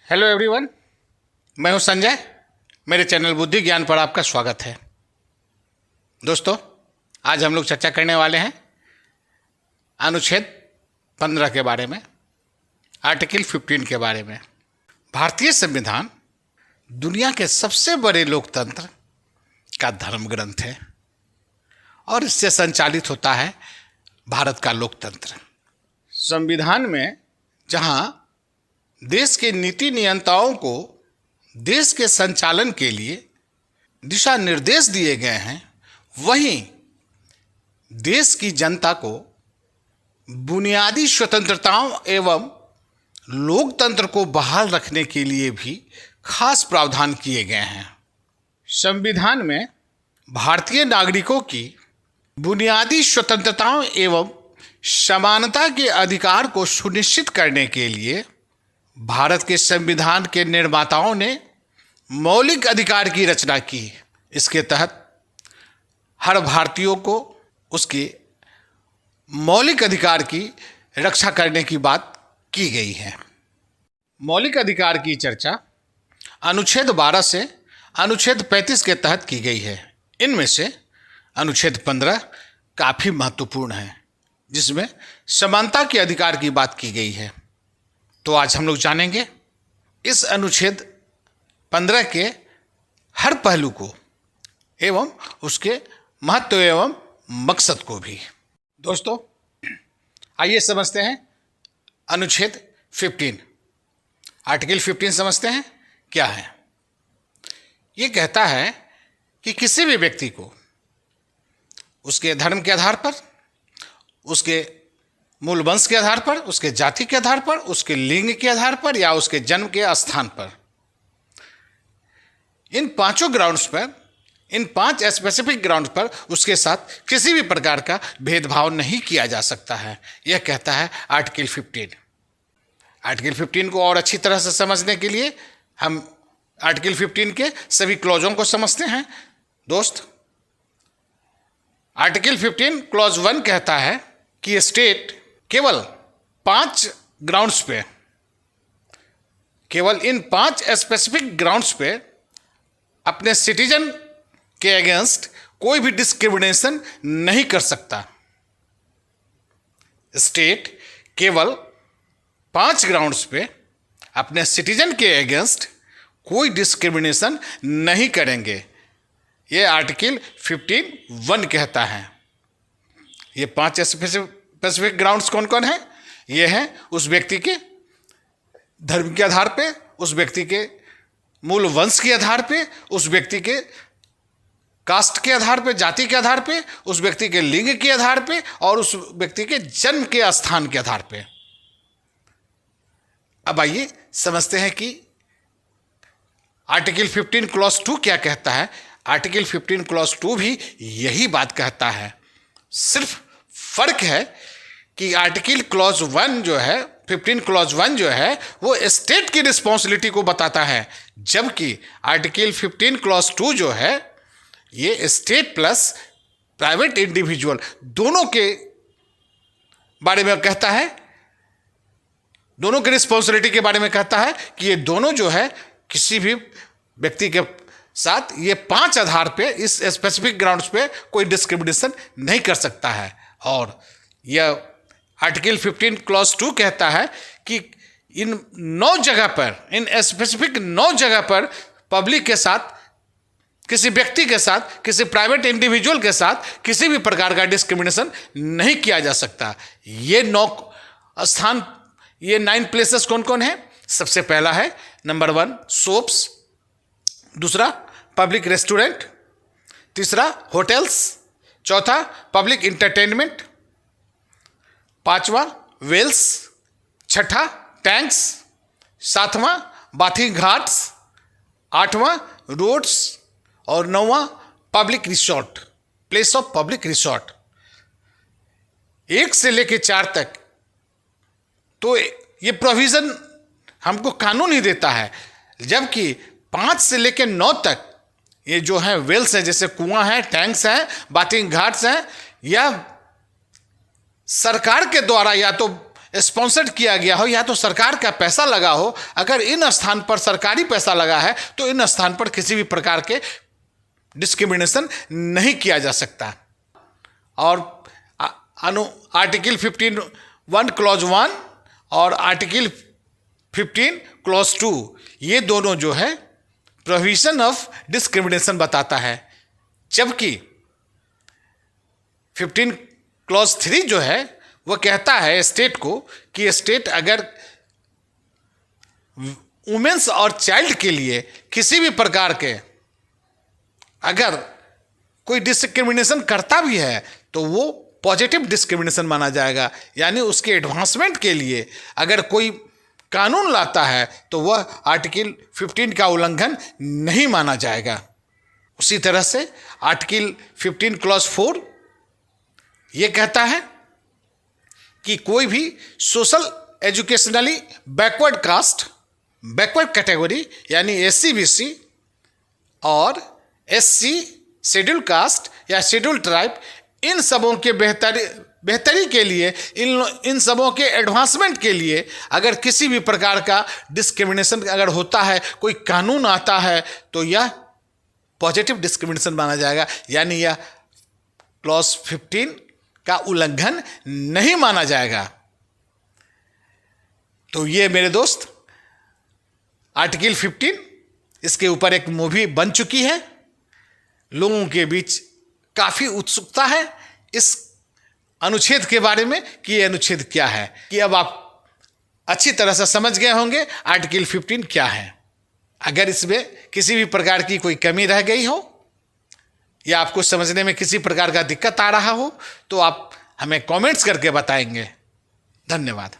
Hello everyone, मैं हूं संजय। मेरे चैनल बुद्धि ज्ञान पर आपका स्वागत है। दोस्तों, आज हम लोग चर्चा करने वाले हैं अनुच्छेद 15 के बारे में, आर्टिकल 15 के बारे में। भारतीय संविधान दुनिया के सबसे बड़े लोकतंत्र का धर्म ग्रंथ है और इससे संचालित होता है भारत का लोकतंत्र। संविधान में जहां देश के नीति नियंताओं को देश के संचालन के लिए दिशा निर्देश दिए गए हैं, वहीं देश की जनता को बुनियादी स्वतंत्रताओं एवं लोकतंत्र को बहाल रखने के लिए भी खास प्रावधान किए गए हैं। संविधान में भारतीय नागरिकों की बुनियादी स्वतंत्रताओं एवं समानता के अधिकार को सुनिश्चित करने के लिए भारत के संविधान के निर्माताओं ने मौलिक अधिकार की रचना की। इसके तहत हर भारतीयों को उसके मौलिक अधिकार की रक्षा करने की बात की गई है। मौलिक अधिकार की चर्चा अनुच्छेद 12 से अनुच्छेद 35 के तहत की गई है। इनमें से अनुच्छेद 15 काफ़ी महत्वपूर्ण है, जिसमें समानता के अधिकार की बात की गई है। तो आज हम लोग जानेंगे इस अनुच्छेद 15 के हर पहलू को एवं उसके महत्व एवं मकसद को भी। दोस्तों, आइए समझते हैं अनुच्छेद 15। आर्टिकल 15 समझते हैं क्या है। ये कहता है कि किसी भी व्यक्ति को उसके धर्म के आधार पर, उसके मूल वंश के आधार पर, उसके जाति के आधार पर, उसके लिंग के आधार पर या उसके जन्म के स्थान पर, इन पांचों ग्राउंड्स पर, इन 5 स्पेसिफिक ग्राउंड पर उसके साथ किसी भी प्रकार का भेदभाव नहीं किया जा सकता है। यह कहता है आर्टिकल 15। आर्टिकल 15 को और अच्छी तरह से समझने के लिए हम आर्टिकल 15 के सभी क्लॉजों को समझते हैं। दोस्त, आर्टिकल 15 क्लॉज 1 कहता है कि स्टेट केवल 5 ग्राउंड्स पे, केवल इन 5 स्पेसिफिक ग्राउंड्स पे अपने सिटीजन के अगेंस्ट कोई भी डिस्क्रिमिनेशन नहीं कर सकता। स्टेट केवल 5 ग्राउंड्स पे अपने सिटीजन के अगेंस्ट कोई डिस्क्रिमिनेशन नहीं करेंगे। ये आर्टिकल 15(1) कहता है। ये 5 स्पेसिफिक ग्राउंड्स कौन कौन है? ये हैं उस व्यक्ति के धर्म के आधार पे, उस व्यक्ति के मूल वंश के आधार पे, उस व्यक्ति के कास्ट के आधार पे, जाति के आधार पे, उस व्यक्ति के लिंग के आधार पे और उस व्यक्ति के जन्म के स्थान के आधार पे। अब आइए समझते हैं कि आर्टिकल 15 क्लॉज 2 क्या कहता है। आर्टिकल 15 क्लॉज 2 भी यही बात कहता है। सिर्फ फर्क है कि आर्टिकल क्लॉज 1 जो है, 15 क्लॉज 1 जो है, वो स्टेट की रिस्पॉन्सिबिलिटी को बताता है, जबकि आर्टिकल 15 क्लॉज 2 जो है, ये स्टेट प्लस प्राइवेट इंडिविजुअल दोनों के बारे में कहता है, दोनों की रिस्पॉन्सिबिलिटी के बारे में कहता है कि ये दोनों जो है किसी भी व्यक्ति के साथ ये 5 आधार पे, इस स्पेसिफिक ग्राउंड्स पे कोई डिस्क्रिमिनेशन नहीं कर सकता है। और यह आर्टिकल 15 क्लॉज 2 कहता है कि इन 9 जगह पर, इन स्पेसिफिक 9 जगह पर पब्लिक के साथ, किसी व्यक्ति के साथ, किसी प्राइवेट इंडिविजुअल के साथ किसी भी प्रकार का डिस्क्रिमिनेशन नहीं किया जा सकता। ये 9 स्थान, ये 9 प्लेसेस कौन कौन है? सबसे पहला है नंबर 1 शॉप्स, दूसरा पब्लिक रेस्टोरेंट, तीसरा होटल्स, चौथा पब्लिक इंटरटेनमेंट, 5वां वेल्स, छठा टैंक्स, 7वां बाथिंग घाट्स, 8वां रोड्स और 9वां public resort, place of public resort. 1 से लेकर 4 तक तो ये प्रोविजन हमको कानून ही देता है, जबकि 5 से लेकर 9 तक ये जो है वेल्स है, जैसे कुआं है, टैंक्स हैं, बाथिंग घाट्स हैं, या सरकार के द्वारा या तो स्पॉन्सर्ड किया गया हो या तो सरकार का पैसा लगा हो, अगर इन स्थान पर सरकारी पैसा लगा है तो इन स्थान पर किसी भी प्रकार के डिस्क्रिमिनेशन नहीं किया जा सकता। और आर्टिकल 15(1) क्लॉज 1 और आर्टिकल 15 क्लॉज 2 ये दोनों जो है प्रोहिबिशन ऑफ डिस्क्रिमिनेशन बताता है, जबकि 15 क्लॉज 3 जो है वो कहता है स्टेट को कि स्टेट अगर वुमेन्स और चाइल्ड के लिए किसी भी प्रकार के अगर कोई डिस्क्रिमिनेशन करता भी है तो वो पॉजिटिव डिस्क्रिमिनेशन माना जाएगा, यानी उसके एडवांसमेंट के लिए अगर कोई कानून लाता है तो वह आर्टिकल 15 का उल्लंघन नहीं माना जाएगा। उसी तरह से आर्टिकल 15 क्लॉज 4 ये कहता है कि कोई भी social educationally backward caste, backward category यानी SC BC और SC शेड्यूल कास्ट या शेड्यूल ट्राइब, इन सबों के बेहतरी के लिए, इन सबों के एडवांसमेंट के लिए अगर किसी भी प्रकार का डिस्क्रिमिनेशन अगर होता है, कोई कानून आता है तो यह पॉजिटिव डिस्क्रिमिनेशन माना जाएगा, यानी यह क्लॉज 15 का उल्लंघन नहीं माना जाएगा। तो ये मेरे दोस्त आर्टिकल 15, इसके ऊपर एक मूवी बन चुकी है। लोगों के बीच काफ़ी उत्सुकता है इस अनुच्छेद के बारे में कि ये अनुच्छेद क्या है, कि अब आप अच्छी तरह से समझ गए होंगे आर्टिकल 15 क्या है। अगर इसमें किसी भी प्रकार की कोई कमी रह गई हो या आपको समझने में किसी प्रकार का दिक्कत आ रहा हो तो आप हमें कमेंट्स करके बताएंगे। धन्यवाद।